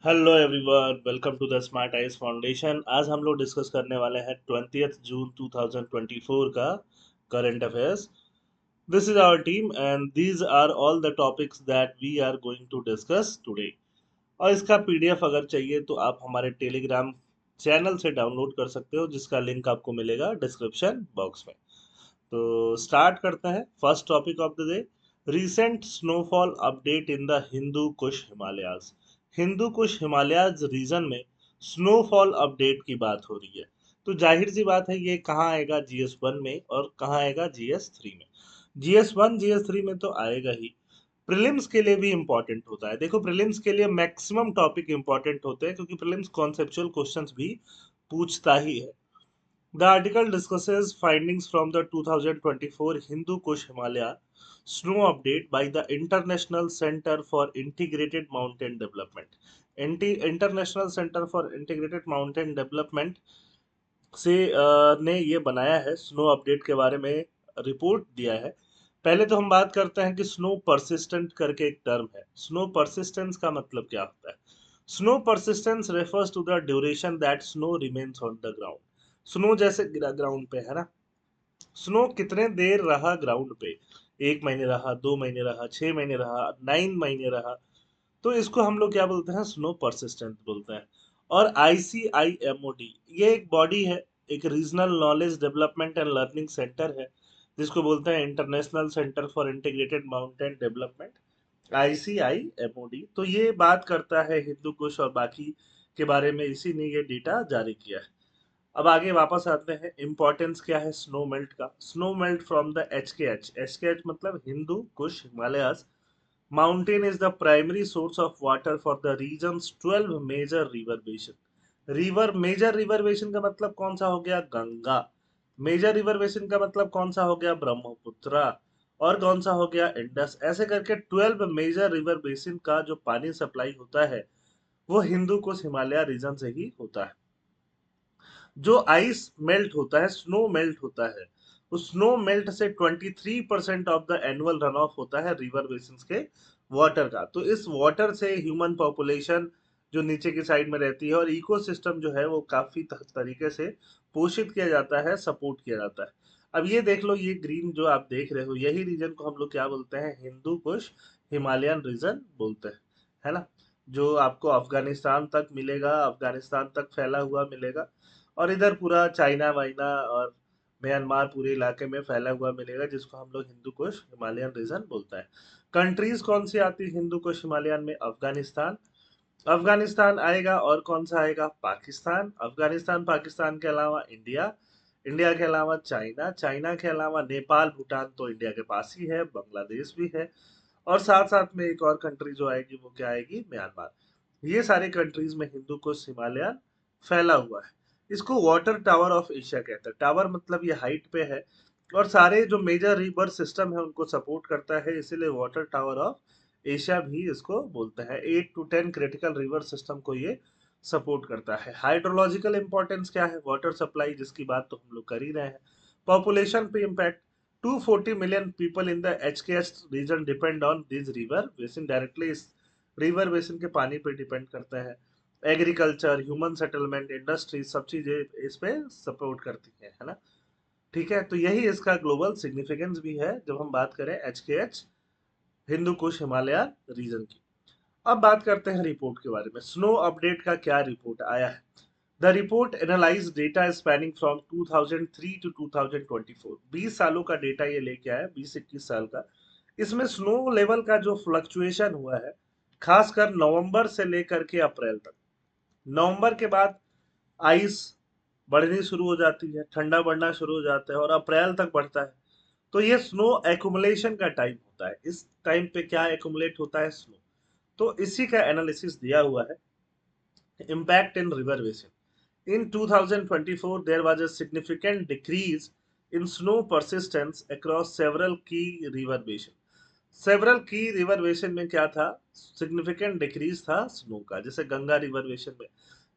Hello everyone, welcome to the smart eyes foundation. आज हम लोग डिस्कस करने वाले हैं 20 जून 2024 का current affairs. This is our team and these are all the topics that we are going to discuss today. और इसका पीडीएफ अगर चाहिए तो आप हमारे टेलीग्राम चैनल से डाउनलोड कर सकते हो, जिसका लिंक आपको मिलेगा डिस्क्रिप्शन बॉक्स में। तो स्टार्ट करते हैं। First topic of the day, recent snowfall update in the Hindu Kush Himalayas. Hindu Kush Himalayas region में स्नोफॉल अपडेट की बात हो रही है। तो जाहिर सी बात है, ये कहाँ आएगा? GS1 में। और कहाँ आएगा? GS3 में। GS1 GS3 में तो आएगा ही। प्रीलिम्स के लिए भी इंपॉर्टेंट होता है। देखो, प्रीलिम्स के लिए मैक्सिमम टॉपिक इंपॉर्टेंट होते हैं, क्योंकि प्रीलिम्स कॉन्सेप्चुअल क्वेश्चंस भी पूछता ही है। The article discusses findings from the 2024 Hindu Kush Himalaya snow update by the International Center for Integrated Mountain Development. International Center for Integrated Mountain Development से ने ये बनाया है, स्नो अपडेट के बारे में रिपोर्ट दिया है। पहले तो हम बात करते हैं कि स्नो परसिस्टेंट करके एक टर्म है। स्नो परसिस्टेंस का मतलब क्या होता है? Snow persistence refers to the duration that snow remains on the ground. Snow जैसे गिरा ग्राउंड पे है ना, स्नो कितने देर रहा ग्राउंड पे? 1 महीने रहा, 2 महीने रहा, 6 महीने रहा, 9 महीने रहा। तो इसको हम लोग क्या बोलते हैं? स्नो परसिस्टेंट बोलते हैं। और ICIMOD ये एक बॉडी है, एक regional knowledge development and learning centre है, जिसको बोलते हैं international centre for integrated mountain development, ICIMOD। तो ये बात करता है हिंदू कुश और बाकी के बारे में, इसी ने ये डेटा जारी किया है। अब आगे वापस आते हैं, इंपॉर्टेंस क्या है स्नो मेल्ट का? Snow melt from the HKH मतलब Hindu Kush Himalayas mountain is the primary source of water for the regions 12 major river basin. Major river basin का मतलब कौन सा हो गया? गंगा। मेजर रिवर बेसिन का मतलब कौन सा हो गया? ब्रह्मपुत्रा। और कौन सा हो गया? इंडस। ऐसे करके 12 मेजर रिवर बेसिन का जो पानी सप्लाई होता है, वो हिंदू कुश हिमालय रीजन से ही होता है। जो आइस मेल्ट होता है, स्नो मेल्ट होता है, उस स्नो मेल्ट से 23% of the annual run of होता है रिवर बेसिन के वाटर का। तो इस वाटर से ह्यूमन पॉपुलेशन जो नीचे की साइड में रहती है और इकोसिस्टम जो है वो काफी तरीके से पोषित किया जाता है, सपोर्ट किया जाता है। अब ये देख लो, ये ग्रीन जो आप देख रहे हो, यही रीजन को हम लोग क्या बोलते हैं? हिंदू कुश हिमालयन रीजन बोलते हैं, है ना। जो आपको अफगानिस्तान तक मिलेगा, अफगानिस्तान तक फैला हुआ मिलेगा, और इधर पूरा चाइना वाइना और म्यांमार पूरे इलाके में फैला हुआ मिलेगा, जिसको हम लोग हिंदू कुश हिमालयन रीजन बोलता है। कंट्रीज कौन सी आती है हिंदू कुश हिमालयन में? अफगानिस्तान, अफगानिस्तान आएगा, और कौन सा आएगा? पाकिस्तान। अफगानिस्तान पाकिस्तान के अलावा इंडिया, इंडिया के अलावा चाइना, चाइना के अलावा नेपाल भूटान तो इंडिया के पास ही है, बांग्लादेश भी है, और साथ साथ में एक और कंट्री जो आएगी वो क्या आएगी? म्यांमार। ये सारे कंट्रीज में हिंदू कुश हिमालयन फैला हुआ है। इसको वाटर टावर ऑफ एशिया कहते हैं। टावर मतलब ये हाइट पे है, और सारे जो मेजर रिवर सिस्टम है उनको सपोर्ट करता है, इसीलिए वाटर टावर ऑफ एशिया भी इसको बोलते हैं। 8 to 10 क्रिटिकल रिवर सिस्टम को ये सपोर्ट करता है। हाइड्रोलॉजिकल इंपॉर्टेंस क्या है? वाटर सप्लाई, जिसकी बात तो हम लोग कर ही रहे हैं। पॉपुलेशन पे impact, 240 million people in the HKS region depend on this river basin directly। इस रिवर बेसिन के पानी पे डिपेंड करता है। एग्रीकल्चर, ह्यूमन सेटलमेंट, इंडस्ट्री, सब चीजें इस पे सपोर्ट करती है ना। ठीक है, तो यही इसका ग्लोबल सिग्निफिकेंस भी है जब हम बात करें HKH हिंदू कुश हिमालय रीजन की। अब बात करते हैं रिपोर्ट के बारे में। स्नो अपडेट का क्या रिपोर्ट आया है? The report analyse data spanning from 2003 to 2024। 20 सालों का डेटा ये लेके आया, 20-21 साल का। इसमें स्नो लेवल का जो फ्लक्चुएशन हुआ है, खासकर नवंबर से लेकर के अप्रैल तक। नवंबर के बाद आइस बढ़नी शुरू हो जाती है, ठंडा बढ़ना शुरू हो जाता है, और अप्रैल तक बढ़ता है। तो ये स्नो एक्युमुलेशन का टाइम होता है। इस टाइम पे क्या एक्युमुलेट होता है? स्नो। तो इसी का एनालिसिस दिया हुआ है। Impact in river basin, in 2024, there was a significant decrease in snow persistence across several key river basin। Several की रिवर बेसिन में क्या था? सिग्निफिकेंट डिक्रीज था स्नो का। जैसे गंगा रिवर बेसिन में,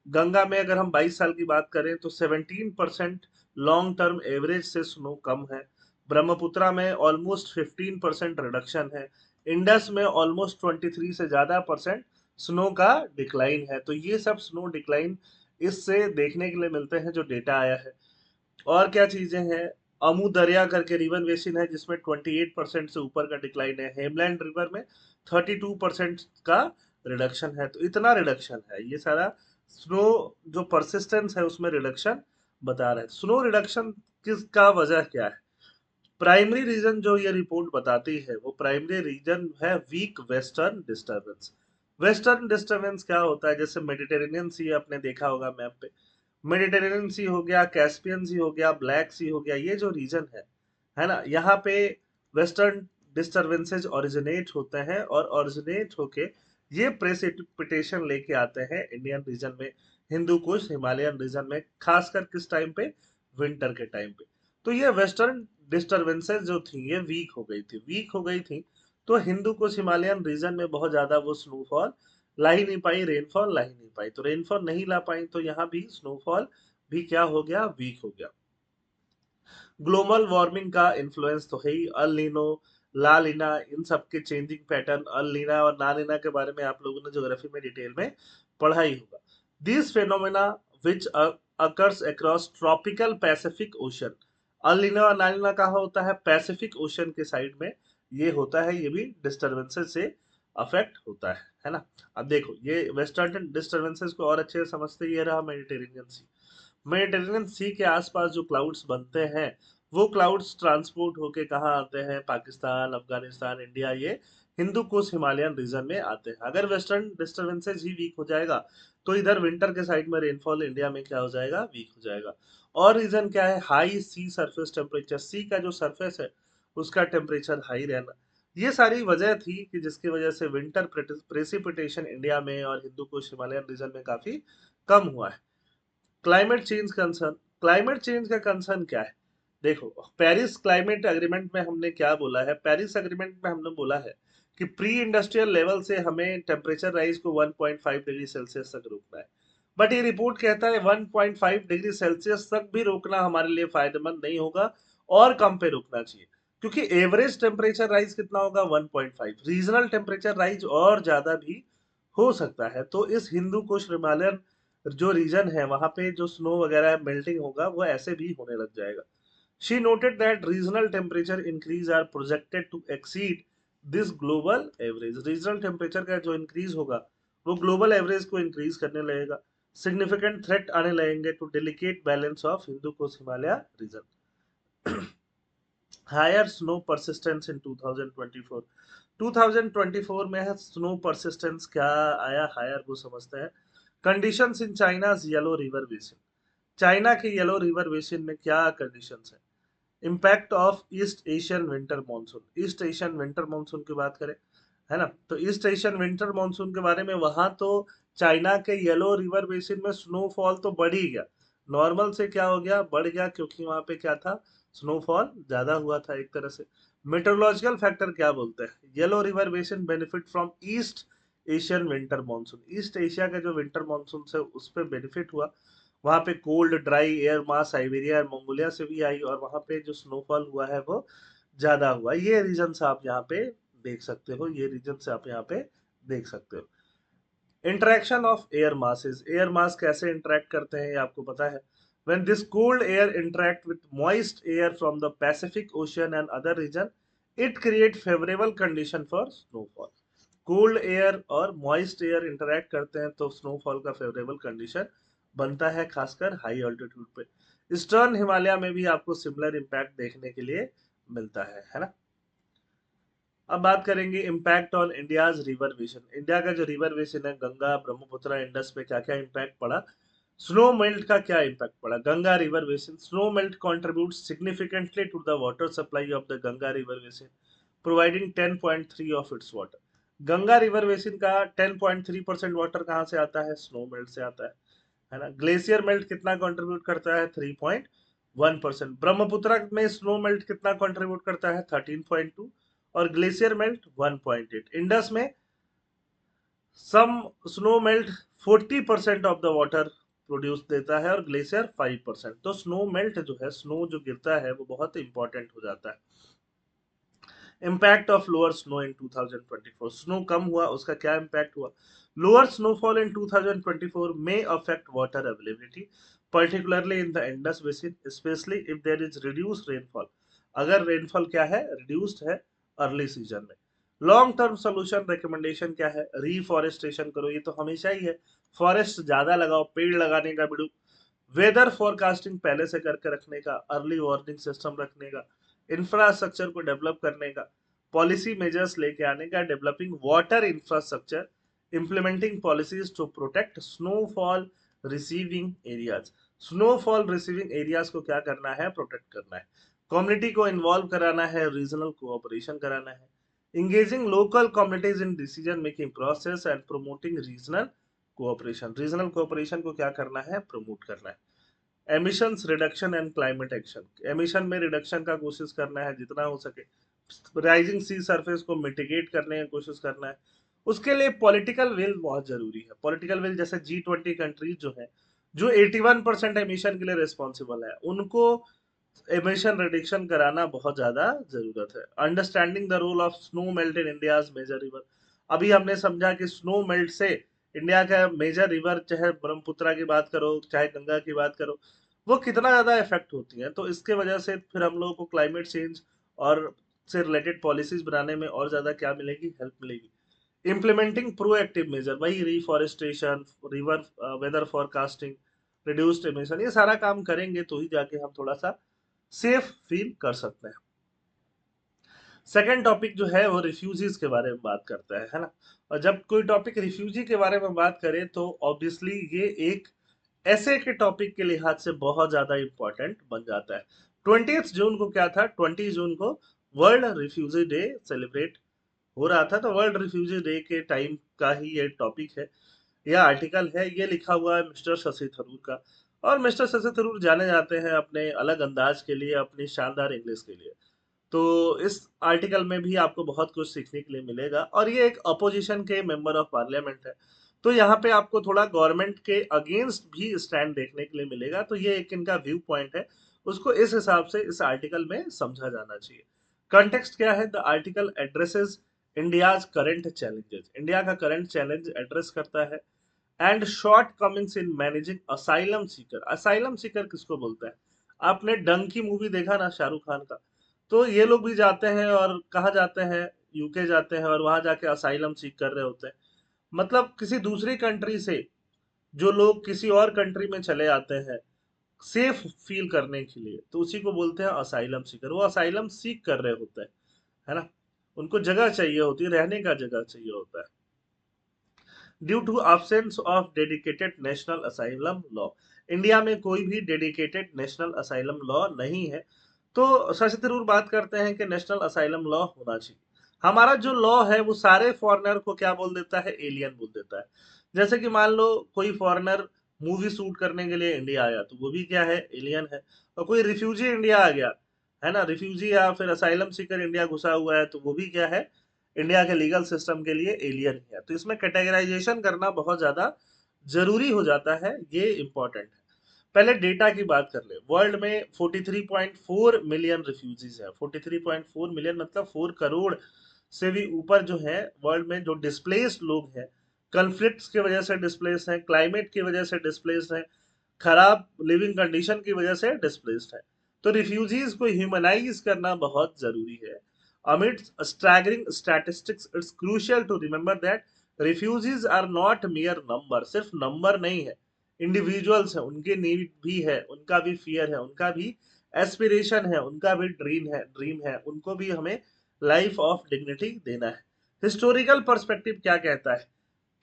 गंगा में अगर हम 22 साल की बात करें तो 17% लॉन्ग टर्म एवरेज से स्नो कम है। ब्रह्मपुत्रा में ऑलमोस्ट 15% रिडक्शन है। इंडस में ऑलमोस्ट 23 से ज्यादा परसेंट स्नो का डिक्लाइन है। तो ये सब स्नो डिक्लाइन इससे देखने के लिए मिलते हैं जो डेटा आया है। और क्या चीजें हैं, अमू दरिया करके रिवर बेसिन है जिसमें 28% से ऊपर का डिक्लाइन है। हेमलैंड रिवर में 32% का रिडक्शन है। तो इतना रिडक्शन है, ये सारा स्नो जो परसिस्टेंस है उसमें रिडक्शन बता रहे हैं। स्नो रिडक्शन किसका वजह क्या है? प्राइमरी रीजन जो ये रिपोर्ट बताती है वो प्राइमरी रीजन है weak western disturbance. Western disturbance क्या होता है? जैसे मेडिटेरेनियन सी आपने देखा होगा मैप पे, मेडिटेरेनियन सी हो गया, कैस्पियन सी हो गया, ब्लैक सी हो गया, ये जो रीजन है ना, यहाँ पे वेस्टर्न डिस्टरबेंसेज ओरिजिनेट होते हैं और ओरिजिनेट होके ये प्रेसिपिटेशन लेके आते हैं इंडियन रीजन में, हिंदू कुश हिमालयन रीजन में, खासकर किस टाइम पे? विंटर के टाइम पे। तो ये वेस्टर्न डिस्टरबेंसेस जो थी ये वीक हो गई थी, तो हिंदू कुश हिमालयन रीजन में बहुत ज्यादा वो स्नोफॉल ला ही नहीं पाई, रेनफॉल ला ही नहीं पाई। तो रेनफॉल नहीं ला पाई तो यहाँ भी स्नोफॉल भी क्या हो गया? वीक हो गया। ग्लोबल वार्मिंग का इन्फ्लुएंस तो है ही, अल नीनो, ला लीना, इन सब के चेंजिंग पैटर्न, अल नीना और ना लीना के बारे में आप लोगों ने ज्योग्राफी में डिटेल में पढ़ा ही होगा। This phenomena which occurs across tropical Pacific ocean. El Nino और ना लीना कहाँ होता है? पैसिफिक ओशन के साइड में ये होता है, ये भी डिस्टर्बेंसेस से अफेक्ट होता है ना। अब देखो ये वेस्टर्न डिस्टर्बेंसेस को और अच्छे से समझते, ये रहा मेडिटेरेनियन सी। मेडिटेरेनियन सी के आसपास जो क्लाउड्स बनते हैं वो क्लाउड्स ट्रांसपोर्ट होके कहाँ आते हैं? पाकिस्तान, अफगानिस्तान, इंडिया, ये हिंदू कुश हिमालयन रीजन में आते हैं। अगर वेस्टर्न डिस्टर्बेंसेज ही वीक हो जाएगा तो इधर विंटर के साइड में रेनफॉल इंडिया में क्या हो जाएगा? वीक हो जाएगा। और रीजन क्या है? हाई सी सरफेस टेम्परेचर, सी का जो सरफेस है उसका टेम्परेचर हाई रहना। ये सारी वजह थी कि जिसकी वजह से विंटर प्रेसिपिटेशन इंडिया में और हिंदू कुश हिमालयन रीजन में काफी कम हुआ है। Climate change concern, climate change का कंसर्न क्या है? देखो पेरिस क्लाइमेट एग्रीमेंट में हमने क्या बोला है? पेरिस एग्रीमेंट में हमने बोला है कि प्री इंडस्ट्रियल लेवल से हमें टेम्परेचर राइज को 1.5 डिग्री सेल्सियस तक रोकना है। बट ये रिपोर्ट कहता है 1.5 डिग्री सेल्सियस तक भी रोकना हमारे लिए फायदेमंद नहीं होगा, और कम पे रोकना चाहिए। क्योंकि एवरेज टेम्परेचर राइज कितना होगा? 1.5। रीजनल टेम्परेचर राइज और ज्यादा भी हो सकता है। तो इस हिंदू कुश हिमालयन जो रीजन है वहां पे जो स्नो वगैरह मेल्टिंग होगा वो ऐसे भी होने लग जाएगा। She noted that regional temperature increase are projected to exceed this global average. Regional temperature का जो इंक्रीज होगा वो ग्लोबल एवरेज को इंक्रीज करने लगेगा। सिग्निफिकेंट थ्रेट आने लगेंगे to delicate balance of Hindu Kush Himalaya region. Higher snow persistence in 2024। 2024 में है स्नो परसिस्टेंस क्या आया हायर, वो समझते हैं। Conditions in China's yellow river basin, China के येलो रिवर बेसिन में क्या कंडीशंस है? Impact of east Asian winter monsoon, east Asian winter monsoon की बात करें है ना, तो ईस्ट एशियन विंटर मानसून के बारे में वहां तो चाइना के येलो रिवर बेसिन में स्नोफॉल तो बढ़ ही गया, नॉर्मल से क्या हो गया? बढ़ गया, क्योंकि वहां पे क्या था? स्नोफॉल ज्यादा हुआ था एक तरह से। मेट्रोलॉजिकल फैक्टर क्या बोलते हैं? Yellow river basin benefit from east Asian winter monsoon, east Asia के जो विंटर मानसून से उस पर बेनिफिट हुआ। वहां पे cold dry air mass Siberia और मंगोलिया से भी आई और वहां पे जो स्नोफॉल हुआ है वो ज्यादा हुआ। ये रीजन से आप यहाँ पे देख सकते हो, ये रीजन से आप यहाँ पे देख सकते हो। Interaction of air masses, air mass कैसे इंटरेक्ट करते हैं ये आपको पता है। when this cold air interact with moist air from the Pacific Ocean and other region, it create favorable condition for snowfall। Cold air और मॉइस्ट एयर इंटरेक्ट करते हैं तो स्नोफॉल का फेवरेबल कंडीशन बनता है, खासकर हाई ऑल्टीट्यूड पे। Eastern Himalaya में भी आपको सिमिलर इम्पैक्ट देखने के लिए मिलता है ना। अब बात करेंगे impact on India's river basin, India का जो रिवर बेसिन है गंगा ब्रह्मपुत्र इंडस पे क्या क्या इम्पैक्ट पड़ा, स्नो मेल्ट का क्या इम्पैक्ट पड़ा। Ganga river basin, snow melt contribute significantly to the water supply of the Ganga river basin, providing 10.3 of its water. Ganga river basin का 10.3% वाटर कहाँ से आता है? स्नो मेल्ट से आता है ना। ग्लेशियर मेल्ट कितना कंट्रीब्यूट करता है? 3.1%। ब्रह्मपुत्र में स्नो मेल्ट कितना कंट्रीब्यूट करता है? 13.2, और ग्लेशियर मेल्ट 1.8। इंडस में some snow melt 40% of the water produce देता है और ग्लेशियर 5%। तो स्नो मेल्ट जो है, स्नो जो गिरता है वो बहुत इंपॉर्टेंट हो जाता है। Impact of lower snow in 2024, snow कम हुआ उसका क्या इम्पैक्ट हुआ? Lower snowfall in 2024 may affect water availability, particularly in the Indus Basin, especially if there is reduced rainfall. अगर rainfall क्या है, reduced है early season में. लॉन्ग टर्म सोल्यूशन रिकमेंडेशन क्या है? रिफॉरेस्टेशन करो, ये तो हमेशा ही है. फॉरेस्ट ज्यादा लगाओ, पेड़ लगाने का बिड़ू. वेदर फोरकास्टिंग पहले से करके रखने का, अर्ली वार्निंग सिस्टम रखने का, इंफ्रास्ट्रक्चर को डेवलप करने का, पॉलिसी मेजर्स लेके आने का, developing water infrastructure, implementing policies to protect snowfall receiving areas. Snowfall receiving areas को क्या करना है? प्रोटेक्ट करना है. कम्युनिटी को इन्वॉल्व कराना है, रीजनल कोऑपरेशन कराना है, engaging local communities in decision making process and promoting regional cooperation. Regional cooperation को क्या करना है? प्रमोट करना है. Emissions reduction and climate action, emission में रिडक्शन का कोशिश करना है जितना हो सके. राइजिंग सी सरफेस को मिटिगेट करने की कोशिश करना है. उसके लिए पॉलिटिकल विल बहुत जरूरी है. पॉलिटिकल विल जैसे G20 कंट्रीज जो है, जो 81% एमिशन के लिए रिस्पॉन्सिबल है, उनको एमिशन रिडक्शन कराना बहुत ज्यादा जरूरत है. Understanding the role of snow melt in India's major river. अभी हमने समझा कि स्नो मेल्ट से इंडिया का मेजर रिवर, चाहे ब्रह्मपुत्रा की बात करो चाहे गंगा की बात करो, वो कितना ज्यादा इफेक्ट होती है. तो इसके वजह से फिर हम लोगों को क्लाइमेट चेंज और से रिलेटेड पॉलिसीज बनाने में और ज्यादा क्या मिलेगी? हेल्प मिलेगी. इम्प्लीमेंटिंग प्रोएक्टिव मेजर, वही reforestation, river weather forecasting, reduced emission, ये सारा काम करेंगे तो ही जाके हम थोड़ा सा सेफ फील कर सकते हैं. सेकेंड टॉपिक जो है वो रिफ्यूजीज के बारे में बात करता है ना. और जब कोई टॉपिक रिफ्यूजी के बारे में बात करे तो ऑब्वियसली ये एक ऐसे के टॉपिक के लिहाज से बहुत ज्यादा इंपॉर्टेंट बन जाता है. 20 जून को क्या था? 20 जून को वर्ल्ड रिफ्यूजी डे सेलिब्रेट हो रहा था. तो वर्ल्ड रिफ्यूजी डे के टाइम का ही ये टॉपिक है, यह आर्टिकल है. ये लिखा हुआ है मिस्टर शशि थरूर का. और मिस्टर शशि थरूर जाने जाते हैं अपने अलग अंदाज के लिए, अपनी शानदार इंग्लिश के लिए. तो इस आर्टिकल में भी आपको बहुत कुछ सीखने के लिए मिलेगा. और ये एक अपोजिशन के मेंबर ऑफ पार्लियामेंट है, तो यहाँ पे आपको थोड़ा गवर्नमेंट के अगेंस्ट भी स्टैंड देखने के लिए मिलेगा. तो ये एक इनका व्यू पॉइंट है, उसको इस हिसाब से इस आर्टिकल में समझा जाना चाहिए. कंटेक्स्ट क्या है? The article addresses India's current challenges, India का करंट चैलेंज एड्रेस करता है. And shortcomings in managing asylum seeker. Asylum seeker किसको बोलते हैं? आपने डंकी मूवी देखा ना शाहरुख खान का? तो ये लोग भी जाते हैं और कहाँ जाते हैं? यूके जाते हैं और वहां जाके असाइलम सीख कर रहे होते हैं. मतलब किसी दूसरी कंट्री से जो लोग किसी और कंट्री में चले आते हैं सेफ फील करने के लिए, तो उसी को बोलते हैं असाइलम सीकर. वो असाइलम सीख कर रहे होते हैं, है ना. उनको जगह चाहिए होती है, रहने का जगह चाहिए होता है. Due to absence of dedicated national asylum law, India में कोई भी डेडिकेटेड नेशनल असाइलम लॉ नहीं है. तो शशि थरूर बात करते हैं कि नेशनल असाइलम लॉ होना चाहिए. हमारा जो लॉ है वो सारे फॉरेनर को क्या बोल देता है? एलियन बोल देता है. जैसे कि मान लो कोई फॉरेनर मूवी शूट करने के लिए इंडिया आया तो वो भी क्या है? एलियन है. और कोई रिफ्यूजी इंडिया आ गया, है ना, रिफ्यूजी या फिर असाइलम सीकर इंडिया घुसा हुआ है, तो वो भी क्या है? इंडिया के लीगल सिस्टम के लिए एलियन है. तो इसमें कैटेगराइजेशन करना बहुत ज्यादा जरूरी हो जाता है, ये इंपॉर्टेंट है. पहले डेटा की बात कर ले. वर्ल्ड में 43.4 मिलियन रिफ्यूजीज है. 43.4 मिलियन मतलब 4 करोड़ से भी ऊपर जो है वर्ल्ड में जो डिस्प्लेस्ड लोग हैं, कन्फ्लिक्ट्स की वजह से डिस्प्लेस्ड हैं, क्लाइमेट की वजह से डिस्प्लेस्ड हैं, खराब लिविंग कंडीशन की वजह से डिस्प्लेस्ड है. तो रिफ्यूजीज को ह्यूमनाइज करना बहुत जरूरी है. Amidst staggering statistics, it's crucial to remember that refugees are not mere number. सिर्फ नंबर नहीं है, इंडिविजुअल्स है, उनके नीड भी है, उनका भी फियर है, उनका भी एस्पिरेशन है, उनका भी ड्रीम है, उनको भी हमें लाइफ ऑफ डिग्निटी देना है. हिस्टोरिकल पर्सपेक्टिव क्या कहता है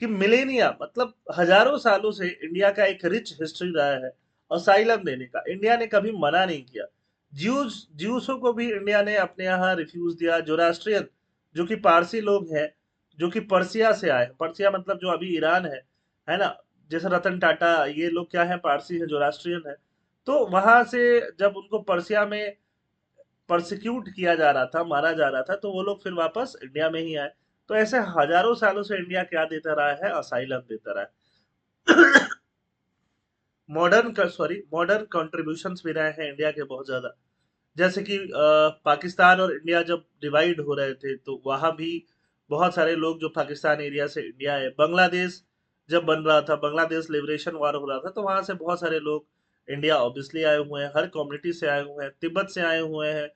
कि मिलेनिया मतलब हजारों सालों से इंडिया का एक रिच हिस्ट्री रहा है असाइलम देने का. इंडिया ने कभी मना नहीं किया. ज्यूसों को भी इंडिया ने अपने यहाँ रिफ्यूज दिया. जोरास्ट्रियन जो कि पारसी लोग हैं, जो कि पर्सिया से आए, पर्सिया मतलब जो अभी ईरान है ना, जैसे रतन टाटा, ये लोग क्या है? पारसी है, जोरास्ट्रियन है. तो वहां से जब उनको पर्सिया में परसिक्यूट किया जा रहा था, मारा जा रहा था, तो वो लोग फिर वापस इंडिया में ही आए. तो ऐसे हजारों सालों से इंडिया क्या देता रहा है? असाइलम देता रहा है. मॉडर्न कंट्रीब्यूशन भी रहे हैं इंडिया के बहुत ज्यादा. जैसे कि पाकिस्तान और इंडिया जब डिवाइड हो रहे थे तो वहां भी बहुत सारे लोग जो पाकिस्तान एरिया से इंडिया आए, बांग्लादेश जब बन रहा था, बांग्लादेश लिबरेशन वार हो रहा था, तो वहां से बहुत सारे लोग इंडिया ऑब्वियसली आए हुए हैं, हर कम्युनिटी से आए हुए हैं, तिब्बत से आए हुए हैं,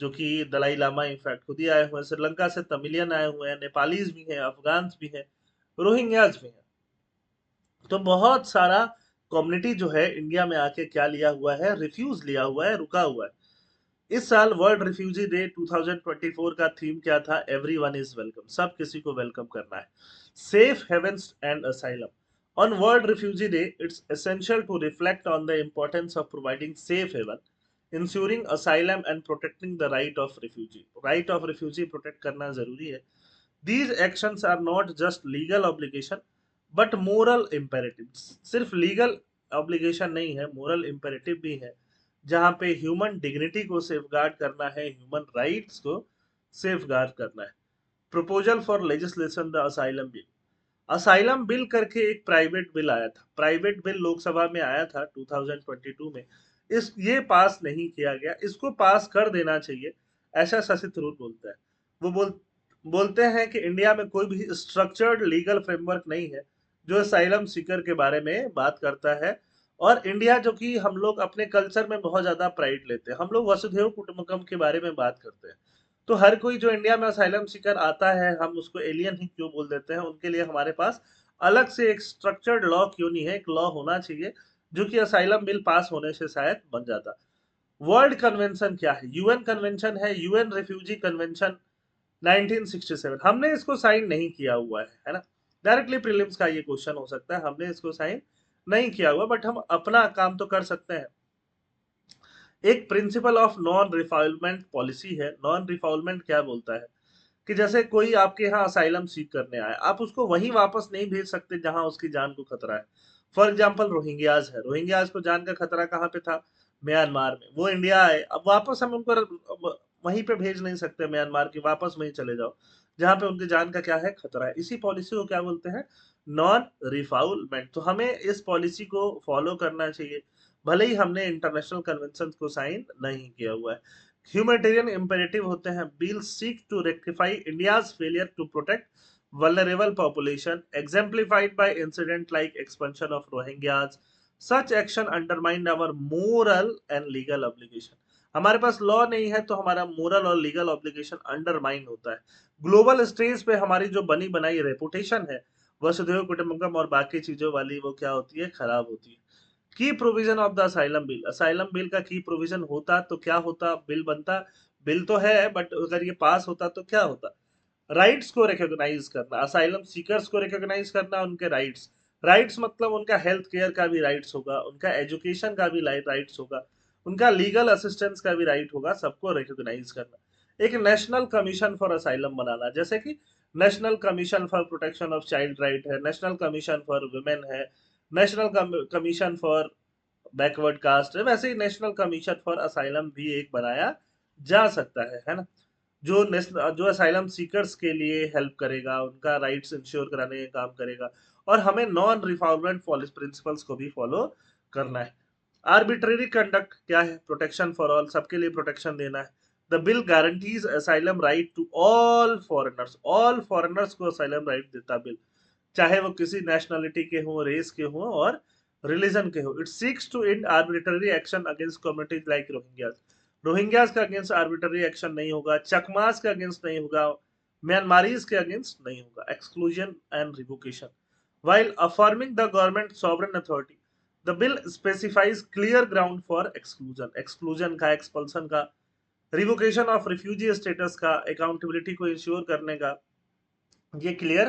जो कि दलाई लामा इनफैक्ट खुद ही आए हुए हैं, श्रीलंका से तमिलियन आए हुए हैं, नेपालीज भी हैं, अफगान भी हैं, रोहिंग्याज भी हैं। तो बहुत सारा कम्युनिटी जो है इंडिया में आके क्या लिया हुआ है, रिफ्यूज लिया हुआ है, रुका हुआ है। इस साल वर्ल्ड रिफ्यूजी डे 2024 का थीम क्या था? एवरीवन इज वेलकम, सब किसी को वेलकम करना है। Safe havens and asylum. On world refugee day it's essential to reflect on the importance of providing safe haven, ensuring asylum and protecting the right of refugee. Right of refugee protect करना जरूरी है। These actions are not just legal obligation but moral imperatives। सिर्फ legal obligation नहीं है, moral imperative भी है, जहां पे ह्यूमन डिग्निटी को सेफगार्ड करना है, ह्यूमन राइट्स को सेफगार्ड करना है। Proposal for legislation the asylum bill. Asylum bill करके एक प्राइवेट बिल आया था, प्राइवेट बिल लोकसभा में आया था 2022 में। इस ये पास नहीं किया गया, इसको पास कर देना चाहिए, ऐसा शशि थरूर बोलता है। वो बोलते हैं कि इंडिया में कोई भी स्ट्रक्चर्ड लीगल फ्रेमवर्क नहीं है जो असाइलम सीकर के बारे में बात करता है। और इंडिया, जो कि हम लोग अपने कल्चर में बहुत ज्यादा प्राइड लेते हैं, हम लोग वसुधैव कुटुंबकम के बारे में बात करते हैं, तो हर कोई जो इंडिया में असाइलम सीकर आता है, हम उसको एलियन ही क्यों बोल देते हैं? उनके लिए हमारे पास अलग से एक स्ट्रक्चर्ड लॉ क्यों नहीं है? एक लॉ होना चाहिए जो कि असाइलम बिल पास होने से शायद बन जाता। वर्ल्ड कन्वेंशन क्या है? यूएन कन्वेंशन है, यूएन रिफ्यूजी कन्वेंशन 1967। हमने इसको साइन नहीं किया हुआ है ना? डायरेक्टली प्रीलिम्स का ये क्वेश्चन हो सकता है, हमने इसको साइन नहीं किया हुआ, बट हम अपना काम तो कर सकते हैं। एक principle of non refoulement policy है। नॉन रिफाउलमेंट क्या बोलता है कि जैसे कोई आपके यहाँ असाइलम सीख करने आए, आप उसको वहीं वापस नहीं भेज सकते जहां उसकी जान को खतरा है। फॉर एग्जाम्पल रोहिंग्याज है, रोहिंग्याज को जान का खतरा कहाँ पे था? म्यांमार में। वो इंडिया आए, अब वापस हम उनको वहीं पे भेज नहीं सकते म्यांमार की, वापस वहीं चले जाओ जहां पे उनकी जान का क्या है, खतरा है। इसी पॉलिसी को क्या बोलते हैं? Non refoulement. तो हमें इस पॉलिसी को फॉलो करना चाहिए, भले ही हमने इंटरनेशनल कन्वेंशन को साइन नहीं किया हुआ है। ह्यूमैनिटेरियन इम्पेरेटिव होते हैं। Bill seek to rectify India's failure to protect vulnerable population exemplified by incident like expulsion of Rohingyas। such action undermined our moral and legal obligation। हमारे पास लॉ नहीं है तो हमारा मोरल और लीगल ऑब्लिगेशन अंडरमाइन होता है। ग्लोबल स्टेज पे हमारी जो बनी बनाई रेपुटेशन है वसुधैव कुटुंबकम और बाकी चीजों वाली, वो क्या होती है? खराब होती है। की provision of the asylum bill. Asylum bill का की प्रोविजन होता तो क्या होता? बिल बनता, बिल तो है, बट अगर ये पास होता तो क्या होता? राइट्स को रिकॉग्नाइज करना, असाइलम सीकर्स को रिकॉग्नाइज करना, उनके राइट्स। राइट्स मतलब उनका हेल्थ केयर का भी राइट्स होगा, उनका एजुकेशन का भी राइट्स होगा, उनका लीगल असिस्टेंस का भी राइट होगा, सबको रिकॉग्नाइज करना। एक नेशनल कमीशन फॉर असाइलम बनाना, जैसे कि national commission for protection of child right है, नेशनल कमीशन फॉर वुमेन है, national commission for backward caste है, वैसे ही नेशनल कमीशन फॉर असाइलम भी एक बनाया जा सकता है ना? जो नेशनल, जो असाइलम सीकर्स के लिए हेल्प करेगा, उनका राइट्स इंश्योर कराने का काम करेगा। और हमें नॉन रिफॉर्मेंट पॉलिसी प्रिंसिपल्स को भी फॉलो करना है। आर्बिट्रेरी कंडक्ट क्या है? प्रोटेक्शन फॉर ऑल, सबके लिए प्रोटेक्शन देना है। The bill guarantees asylum right to all foreigners. All foreigners को असाइलम राइट देता बिल, चाहे वो किसी नेशनलिटी के हों, रेस के हों और रिलीजन के हो। It seeks to end arbitrary action against communities like Rohingyas. Rohingyas का अगेंस्ट आर्बिट्ररी एक्शन नहीं होगा, चकमास के अगेंस्ट नहीं होगा, म्यांमारीज के अगेंस्ट नहीं होगा। Exclusion and revocation. while affirming the government sovereign authority, the bill specifies clear ground for exclusion। exclusion का, expulsion का, रिवोकेशन ऑफ रिफ्यूजी स्टेटस का, अकाउंटेबिलिटी को इंश्योर करने का, ये क्लियर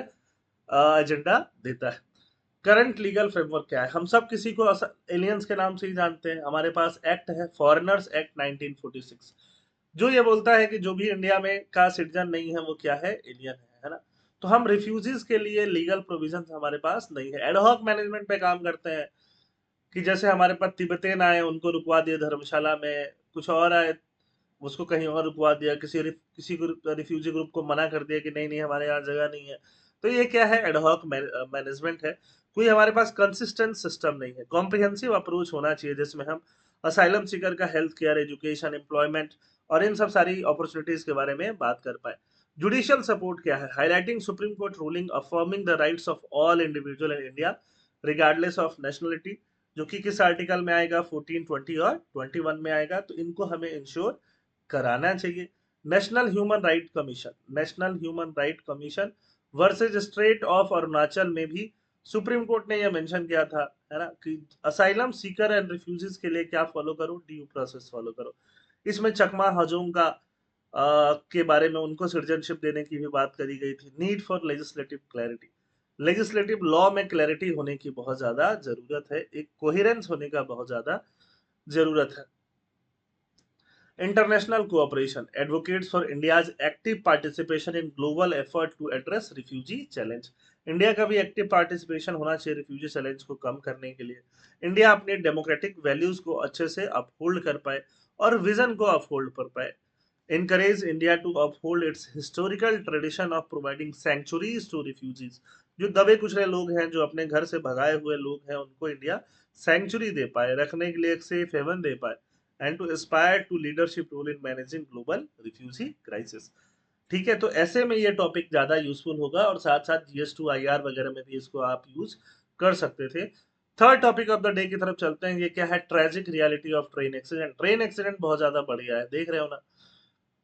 एजेंडा देता है। करंट लीगल फ्रेमवर्क क्या है? हम सब किसी को एलियंस के नाम से ही जानते हैं। हमारे पास एक्ट है, फॉरेनर्स एक्ट 1946, जो ये बोलता है कि जो भी इंडिया में का सिटीजन नहीं है वो क्या है? एलियन है ना? तो हम रिफ्यूजीज के लिए लीगल प्रोविजन हमारे पास नहीं है। एडहॉक मैनेजमेंट पे काम करते हैं कि जैसे हमारे पास तिब्बतियन आए, उनको रुकवा दिया धर्मशाला में, कुछ और आए उसको कहीं और रुकवा दिया, किसी रिफ्यूजी ग्रुप को मना कर दिया कि नहीं नहीं हमारे यहाँ जगह नहीं है। तो ये क्या है? एडहॉक मैनेजमेंट है। कोई हमारे पास कंसिस्टेंट सिस्टम नहीं है। कॉम्प्रिहेंसिव अप्रोच होना चाहिए जिसमें हम असाइलम सीकर का हेल्थ केयर, एजुकेशन, एम्प्लॉयमेंट और इन सब सारी अपॉर्चुनिटीज के बारे में बात कर पाए। जुडिशियल सपोर्ट क्या है? Highlighting supreme court ruling affirming the rights of all individual in India regardless of nationality, जो कि किस आर्टिकल में आएगा? 14, 20 और 21 में आएगा। तो इनको हमें इंश्योर कराना चाहिए। National human right commission, national human right commission versus state of Arunachal में भी सुप्रीम कोर्ट ने यह मेंशन किया था, है ना, कि असाइलम सीकर एंड रिफ्यूजीज के लिए क्या फॉलो करो? ड्यू प्रोसेस फॉलो करो। इसमें चकमा हजोंग का के बारे में उनको सिटीजनशिप देने की भी बात करी गई थी। Need for legislative clarity, legislative law में क्लैरिटी होने की बहुत ज्यादा जरूरत है, एक कोहेरेंस होने का बहुत ज्यादा जरूरत है। International cooperation advocates for India's active participation in global effort to address refugee challenge. India का भी एक्टिव पार्टिसिपेशन होना चाहिए रिफ्यूजी चैलेंज को कम करने के लिए। इंडिया अपने डेमोक्रेटिक वैल्यूज को अच्छे से अपहोल्ड कर पाए और विजन को अपहोल्ड कर पाए। encourage India to uphold its historical tradition of providing sanctuaries to refugees। जो दबे कुचले लोग हैं, जो अपने घर से भगाए हुए लोग हैं, उनको इंडिया सेंचुरी दे पाए, रखने के लिए एक सेफ हेवन दे पाए, and to aspire to leadership role in managing global refugee crisis. ठीक है, तो ऐसे में ये टॉपिक ज्यादा यूजफुल होगा और साथ साथ GS2 IR वगैरह में भी इसको आप यूज कर सकते थे। Third topic of the day की तरफ चलते हैं। ये क्या है? Tragic reality of train accident. Train accident बहुत ज्यादा बढ़ गया है, देख रहे हो ना।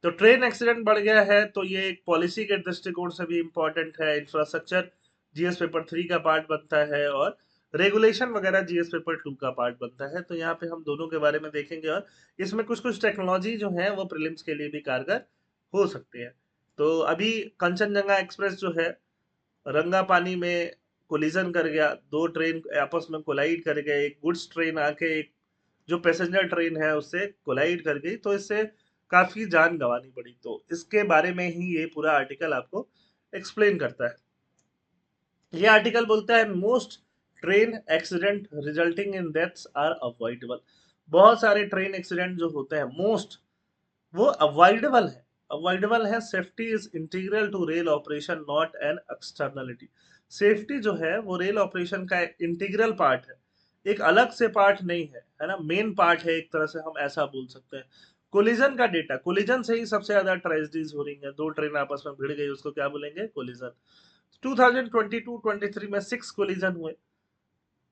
तो ट्रेन एक्सीडेंट बढ़ गया है, तो ये एक पॉलिसी के दृष्टिकोण से भी इंपॉर्टेंट है। इंफ्रास्ट्रक्चर GS पेपर 3 का पार्ट बनता है और रेगुलेशन वगैरह GS पेपर 2 का पार्ट बनता है। तो यहाँ पे हम दोनों के बारे में देखेंगे और इसमें कुछ कुछ टेक्नोलॉजी जो है वो प्रीलिम्स के लिए भी कारगर हो सकती है। तो अभी कंचनजंगा एक्सप्रेस जो है, रंगापानी में कोलिजन कर गया, दो ट्रेन आपस में कोलाइड कर गए, एक गुड्स ट्रेन आके एक जो पैसेंजर ट्रेन है उससे कोलाइड कर गई, तो इससे काफी जान गंवानी पड़ी। तो इसके बारे में ही ये पूरा आर्टिकल आपको एक्सप्लेन करता है। ये आर्टिकल बोलता है most train accident resulting in deaths are avoidable. बहुत सारे ट्रेन एक्सीडेंट जो होते हैं मोस्ट, वो अवॉइडेबल है। अवॉइडेबल है। Safety is integral to rail operation not an externality. Safety जो है वो रेल ऑपरेशन का इंटीग्रल पार्ट है, एक अलग से पार्ट नहीं है, है ना, मेन पार्ट है, एक तरह से हम ऐसा बोल सकते हैं। कोलिजन का डेटा, कोलिजन से ही सबसे ज्यादा ट्रेजेडीज हो रही है। दो ट्रेन आपस में भिड़ गई, उसको क्या बोलेंगे? कोलिजन। 2022-23 में 6 कोलिजन हुए,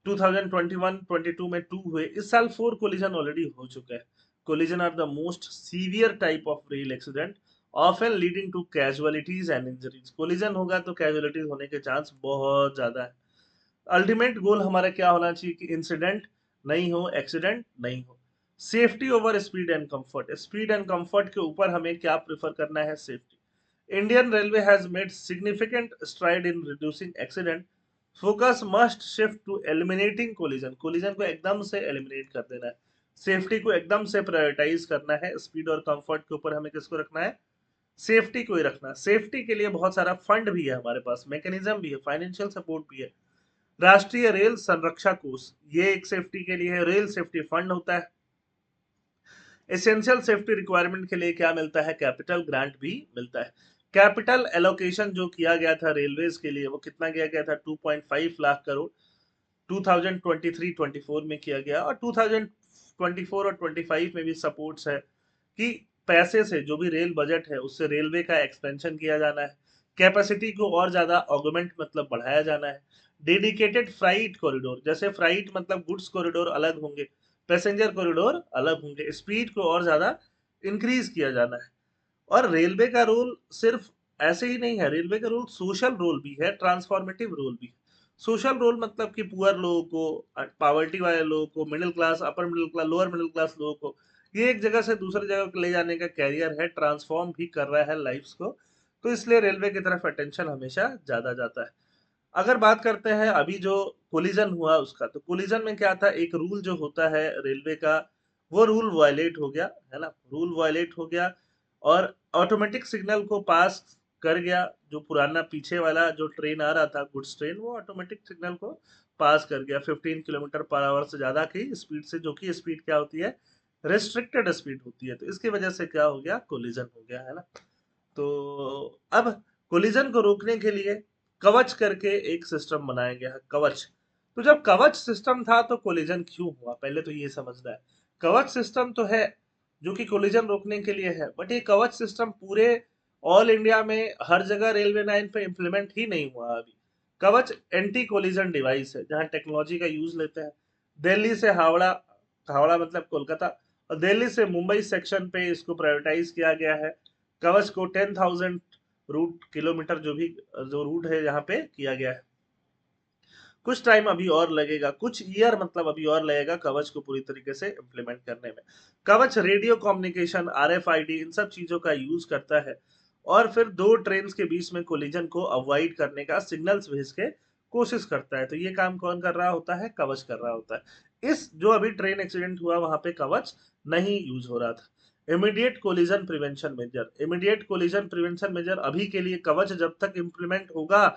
2021-22 में 2 हुए, इस साल 4 कोलिजन ऑलरेडी हो चुके हैं। Collision are the most severe type of rail accident often leading to casualties and injuries. Collision होगा तो कैजुअलिटीज होने के चांस बहुत ज्यादा है। अल्टीमेट गोल हमारा क्या होना चाहिए? कि इंसिडेंट नहीं हो, एक्सीडेंट नहीं हो। Safety over speed and comfort, speed and comfort के ऊपर हमें क्या प्रेफर करना है? Safety. Indian railway has made significant stride in reducing accident. Focus must shift to eliminating collision, collision को एकदम से एलिमिनेट कर देना है, सेफ्टी को एकदम से प्रायोरिटाइज करना है। स्पीड और कंफर्ट के ऊपर हमें किसको रखना है? सेफ्टी को ही रखना है। सेफ्टी के लिए बहुत सारा फंड भी है हमारे पास, मैकेनिज्म भी है, फाइनेंशियल सपोर्ट भी है। राष्ट्रीय रेल संरक्षा कोष, ये एक सेफ्टी के लिए है। रेल सेफ्टी फंड होता है। एसेंशियल सेफ्टी रिक्वायरमेंट के लिए क्या मिलता है? कैपिटल ग्रांट भी मिलता है। कैपिटल एलोकेशन जो किया गया था रेलवेज के लिए, वो कितना किया गया था? 2.5 लाख करोड़ 2023-24 में किया गया। और 2024 और 25 में भी सपोर्ट्स है कि पैसे से जो भी रेल बजट है उससे रेलवे का एक्सपेंशन किया जाना है, कैपेसिटी को और ज्यादा ऑगमेंट मतलब बढ़ाया जाना है। डेडिकेटेड फ्राइट कॉरिडोर, जैसे फ्राइट मतलब गुड्स कॉरिडोर अलग होंगे, पैसेंजर कॉरिडोर अलग होंगे, स्पीड को और ज्यादा इंक्रीज किया जाना है। और रेलवे का रोल सिर्फ ऐसे ही नहीं है, रेलवे का रोल सोशल रोल भी है, ट्रांसफॉर्मेटिव रोल भी है। सोशल रोल मतलब कि पुअर लोगों को, पॉवर्टी वाले लोगों को, middle class, upper middle class, lower middle class लोगों को ये एक जगह से दूसरी जगह ले जाने का कैरियर है, ट्रांसफॉर्म भी कर रहा है लाइफ्स को। तो इसलिए रेलवे की तरफ अटेंशन हमेशा ज्यादा जाता है। अगर बात करते हैं अभी जो कोलिजन हुआ उसका, तो कोलिजन में क्या था? एक रूल जो होता है रेलवे का, वो रूल वायलेट हो गया, है ना, रूल वायलेट हो गया और ऑटोमेटिक सिग्नल को पास कर गया। जो पुराना पीछे वाला जो ट्रेन आ रहा था, गुड्स ट्रेन, वो ऑटोमेटिक सिग्नल को पास कर गया 15 किलोमीटर पर आवर से ज्यादा की स्पीड से, जो कि स्पीड क्या होती है? रेस्ट्रिक्टेड स्पीड होती है। तो इसकी वजह से क्या हो गया? कोलिजन हो गया, है ना। तो अब कोलिजन को रोकने के लिए कवच करके एक सिस्टम बनाया गया है, कवच। तो जब कवच सिस्टम था तो कोलिजन क्यों हुआ? पहले तो ये समझना है। कवच सिस्टम तो है जो कि कोलिजन रोकने के लिए है, बट ये कवच सिस्टम पूरे ऑल इंडिया में हर जगह रेलवे लाइन पे इम्प्लीमेंट ही नहीं हुआ अभी। कवच एंटी कोलिजन डिवाइस है जहां टेक्नोलॉजी का यूज लेते हैं। दिल्ली से हावड़ा, हावड़ा मतलब कोलकाता, और दिल्ली से मुंबई सेक्शन पे इसको प्रायोरिटाइज किया गया है। कवच को 10,000 रूट किलोमीटर जो रूट है यहाँ पे किया गया है। कुछ टाइम अभी और लगेगा, कुछ ईयर मतलब अभी और लगेगा कवच को पूरी तरीके से इम्प्लीमेंट करने में। कवच रेडियो कम्युनिकेशन, आरएफआईडी, इन सब चीजों का यूज करता है और फिर दो ट्रेन के बीच में कोलिजन को अवॉइड करने का सिग्नल्स भेज के कोशिश करता है। तो ये काम कौन कर रहा होता है? कवच कर रहा होता है। इस जो अभी ट्रेन एक्सीडेंट हुआ वहां पे कवच नहीं यूज हो रहा था। Immediate collision prevention measure, immediate collision prevention measure अभी के लिए कवच जब तक इम्प्लीमेंट होगा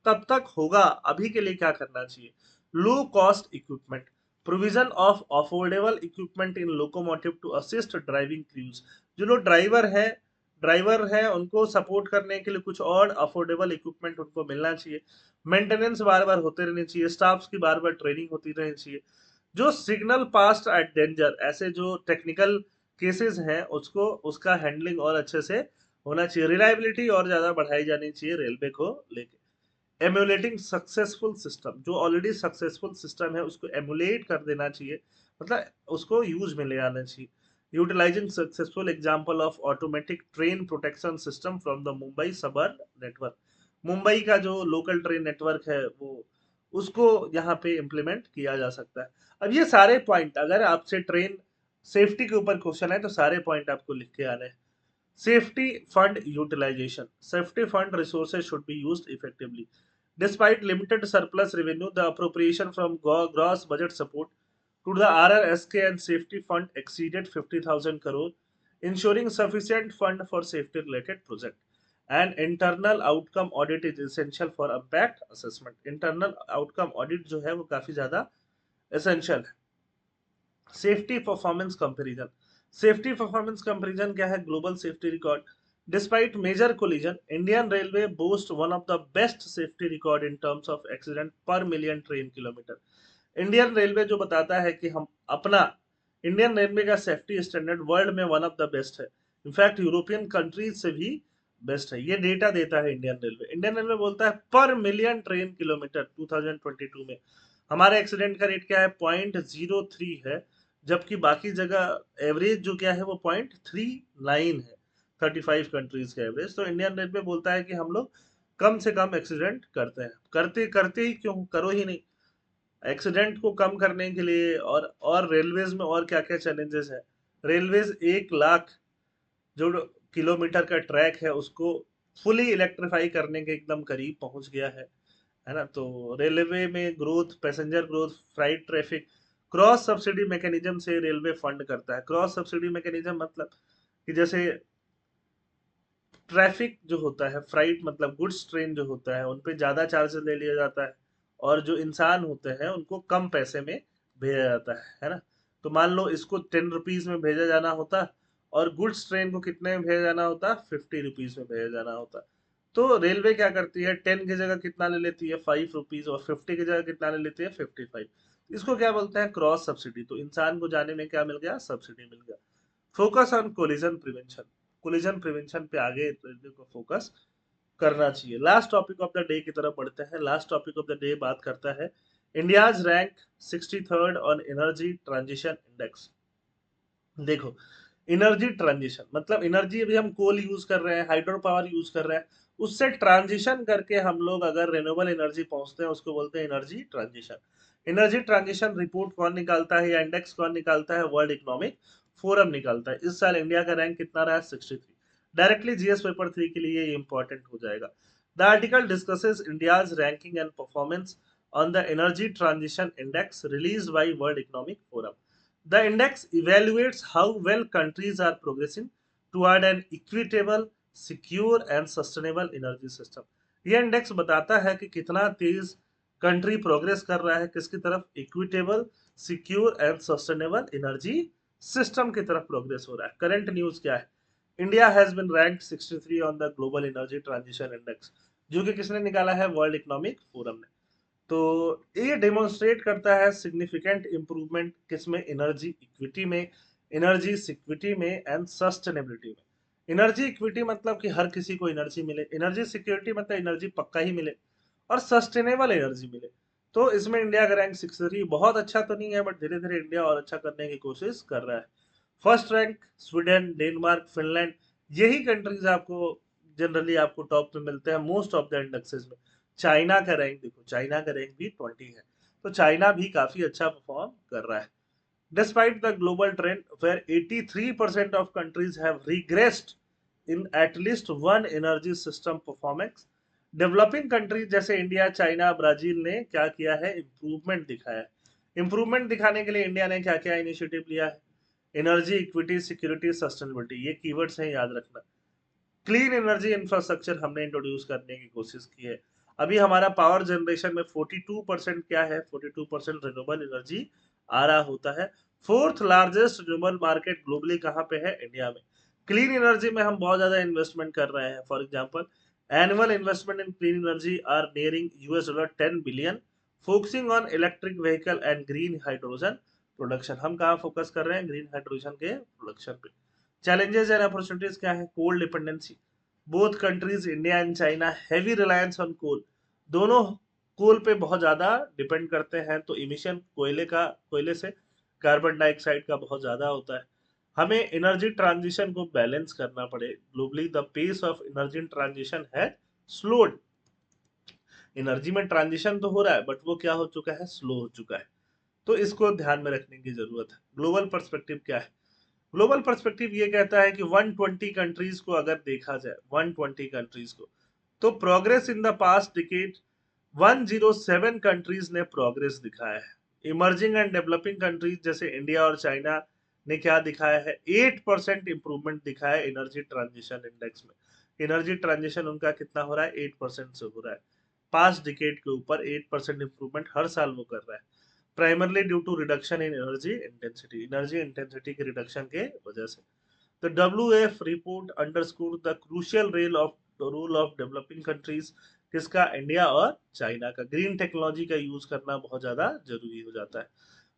तब तक होगा। अभी के लिए क्या करना चाहिए? Low cost equipment, provision of affordable equipment in locomotive to assist driving crews. जो लोग ड्राइवर है उनको सपोर्ट करने के लिए कुछ और अफोर्डेबल इक्विपमेंट उनको मिलना चाहिए। मेंटेनेंस बार बार होते रहनी चाहिए, स्टाफ की बार बार ट्रेनिंग होती रहनी चाहिए। जो सिग्नल पास्ट एट डेंजर, ऐसे जो टेक्निकल केसेस हैं उसको उसका हैंडलिंग और अच्छे से होना चाहिए। रिलायबिलिटी और ज्यादा बढ़ाई जानी चाहिए रेलवे को लेके। एमुलेटिंग सक्सेसफुल सिस्टम, जो ऑलरेडी सक्सेसफुल सिस्टम है उसको एमुलेट कर देना चाहिए, मतलब उसको यूज में ले आना चाहिए। Utilising successful example of automatic train protection system from the Mumbai suburb network. Mumbai का जो लोकल ट्रेन नेटवर्क है वो उसको यहाँ पे इम्प्लीमेंट किया जा सकता है। अब ये सारे पॉइंट अगर आपसे ट्रेन सेफ्टी के ऊपर क्वेश्चन है तो सारे पॉइंट आपको लिख के आने हैं। Safety fund utilization. Safety fund resources should be used effectively. Despite limited surplus revenue, the appropriation from gross budget support to the RRSK and safety fund exceeded 50,000 crore, ensuring sufficient fund for safety related project. And internal outcome audit is essential for impact assessment. Internal outcome audit जो है वो काफी ज्यादा essential है। Safety performance comparison, safety performance comparison क्या है? Global safety record. Despite major collision, Indian railway boast one of the best safety record in terms of accident per million train kilometre. Indian railway जो बताता है कि हम अपना Indian railway का safety standard world में वन ऑफ द बेस्ट है, in fact European countries से भी बेस्ट है। ये डेटा देता है इंडियन रेलवे। इंडियन रेलवे बोलता है पर मिलियन ट्रेन किलोमीटर 2022 में हमारे एक्सीडेंट का रेट क्या है? 0.03 है, जबकि बाकी जगह एवरेज जो क्या है वो 0.39 है, 35 कंट्रीज का एवरेज। तो इंडियन रेलवे बोलता है कि हम लोग कम से कम एक्सीडेंट करते हैं। करते करते ही क्यों? करो ही नहीं। एक्सीडेंट को कम करने के लिए और रेलवेज में और क्या क्या चैलेंजेस है? रेलवेज 1 लाख जो किलोमीटर का ट्रैक है उसको फुली इलेक्ट्रीफाई करने के एकदम करीब पहुंच गया है ना। तो रेलवे में growth, passenger growth, freight traffic, cross subsidy mechanism से रेलवे फंड करता है। क्रॉस सब्सिडी मैकेनिज्म मतलब कि जैसे ट्रैफिक जो होता है, फ्राइट मतलब गुड्स ट्रेन जो होता है उन पे ज्यादा चार्जेस ले लिया जाता है और जो इंसान होते हैं उनको कम पैसे में भेजा जाता है ना। तो मान लो इसको 10 रुपीज में भेजा जाना होता और गुड्स ट्रेन को कितने में भेजा जाना होता? 50 रुपीज में भेजा जाना होता। तो रेलवे क्या करती है? 10 की जगह कितना ले लेती है? 5 रुपीज, और 50 की जगह कितना ले लेती है? 55। इसको क्या बोलते हैं? Cross subsidy. तो इंसान को जाने में क्या मिल गया? सब्सिडी मिल गया। Focus on collision prevention, collision prevention पे आगे रेलवे को फोकस करना चाहिए। Last topic of the day की तरफ बढ़ते हैं। Last topic of the day बात करता है India's rank 63rd on energy transition index. देखो, एनर्जी ट्रांजिशन मतलब एनर्जी, अभी हम कोल यूज कर रहे हैं, हाइड्रो पावर यूज कर रहे हैं, उससे ट्रांजिशन करके हम लोग अगर रिन्यूएबल एनर्जी पहुंचते हैं उसको बोलते हैं energy transition. Energy transition report कौन निकालता है या इंडेक्स कौन निकालता है? वर्ल्ड इकोनॉमिक फोरम निकालता है। इस साल इंडिया का रैंक कितना रहा? 63। डायरेक्टली जीएस पेपर 3 के लिए ये इंपॉर्टेंट हो जाएगा। The article discusses India's ranking and performance on the energy transition index release by world economic forum. The index evaluates how well countries are progressing toward an equitable, secure and sustainable energy system. यह index बताता है कि कितना तेज country progress कर रहा है किसकी तरफ? Equitable, secure and sustainable energy system की तरफ प्रोग्रेस हो रहा है। करंट न्यूज क्या है? India has been ranked 63 on the global energy transition index, जो कि किसने निकाला है? वर्ल्ड इकोनॉमिक फोरम ने। तो ये डेमोन्स्ट्रेट करता है सिग्निफिकेंट इंप्रूवमेंट किसमें? एनर्जी इक्विटी में, एनर्जी सिक्योरिटी में एंड सस्टेनेबिलिटी में। एनर्जी इक्विटी मतलब कि हर किसी को एनर्जी मिले, एनर्जी सिक्योरिटी मतलब एनर्जी पक्का ही मिले, और सस्टेनेबल एनर्जी मिले। तो इसमें इंडिया का रैंक 63 बहुत अच्छा तो नहीं है, बट धीरे धीरे इंडिया और अच्छा करने की कोशिश कर रहा है। First rank Sweden, Denmark, Finland, यही कंट्रीज आपको जनरली आपको टॉप पे मिलते हैं मोस्ट ऑफ द इंडेक्सेस में। चाइना का रैंक देखो, चाइना का रैंक भी 20 है, तो चाइना भी काफी अच्छा परफॉर्म कर रहा है। Despite the global trend where 83% of countries have regressed in at least one energy system performance, developing countries जैसे इंडिया, चाइना, ब्राजील ने क्या किया है, इंप्रूवमेंट दिखाया है। इंप्रूवमेंट दिखाने के लिए इंडिया ने क्या क्या इनिशिएटिव लिया है? एनर्जी इक्विटी, सिक्योरिटी, सस्टेनेबिलिटी, ये कीवर्ड्स हैं, याद रखना। क्लीन एनर्जी इंफ्रास्ट्रक्चर हमने इंट्रोड्यूस करने की कोशिश की है। अभी हमारा पावर जनरेशन में 42% क्या है, 42% रिन्यूएबल एनर्जी आ रहा होता है। Fourth largest renewable market globally कहाँ पे है, इंडिया में। क्लीन एनर्जी में हम बहुत ज्यादा इन्वेस्टमेंट कर रहे हैं। For example, annual investment in clean energy are nearing $10 billion, focusing on electric vehicle and green hydrogen production. हम कहाँ फोकस कर रहे हैं, ग्रीन हाइड्रोजन के प्रोडक्शन पे। चैलेंजेस एंड अपॉर्चुनिटीज क्या है? Coal dependency, both countries India and China heavy reliance on coal, दोनों कोल पे बहुत ज्यादा डिपेंड करते हैं, तो इमिशन कोयले से कार्बन डाइऑक्साइड का बहुत ज्यादा होता है। हमें एनर्जी ट्रांजिशन को बैलेंस करना पड़े। Globally the pace of energy transition है स्लोड। एनर्जी में ट्रांजिशन तो हो रहा है, बट वो क्या हो चुका है, स्लो हो चुका है। तो इसको ध्यान में रखने की जरूरत है। ग्लोबल पर्सपेक्टिव क्या है? ग्लोबल पर्सपेक्टिव ये कहता है कि 120 कंट्रीज को अगर देखा जाए, 120 कंट्रीज को, तो progress in the past decade 107 countries ने प्रोग्रेस दिखाया है। इमर्जिंग एंड डेवलपिंग कंट्रीज जैसे इंडिया और चाइना ने क्या दिखाया है, 8% इंप्रूवमेंट दिखाया है एनर्जी ट्रांजिशन इंडेक्स में। एनर्जी ट्रांजिशन उनका कितना हो रहा है, 8% से हो रहा है। पास्ट डिकेड के ऊपर 8% इंप्रूवमेंट हर साल वो कर रहा है, primarily due to reduction in energy intensity के रिडक्शन के वजह से। The WF report underscored the crucial role of developing countries, किसका, इंडिया और चाइना का। ग्रीन टेक्नोलॉजी का यूज करना बहुत ज्यादा जरूरी हो जाता है।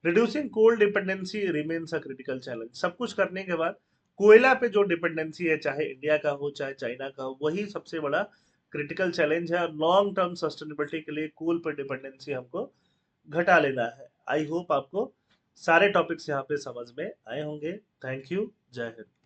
Reducing coal dependency remains a critical challenge. सब कुछ करने के बाद कोयला पे जो डिपेंडेंसी है, चाहे इंडिया का हो चाहे चाइना का हो, वही सबसे बड़ा क्रिटिकल चैलेंज है। और लॉन्ग टर्म सस्टेनेबिलिटी के लिए कोल पे डिपेंडेंसी हमको घटा लेना है। आई होप आपको सारे टॉपिक्स यहाँ पे समझ में आए होंगे। Thank you. जय हिंद।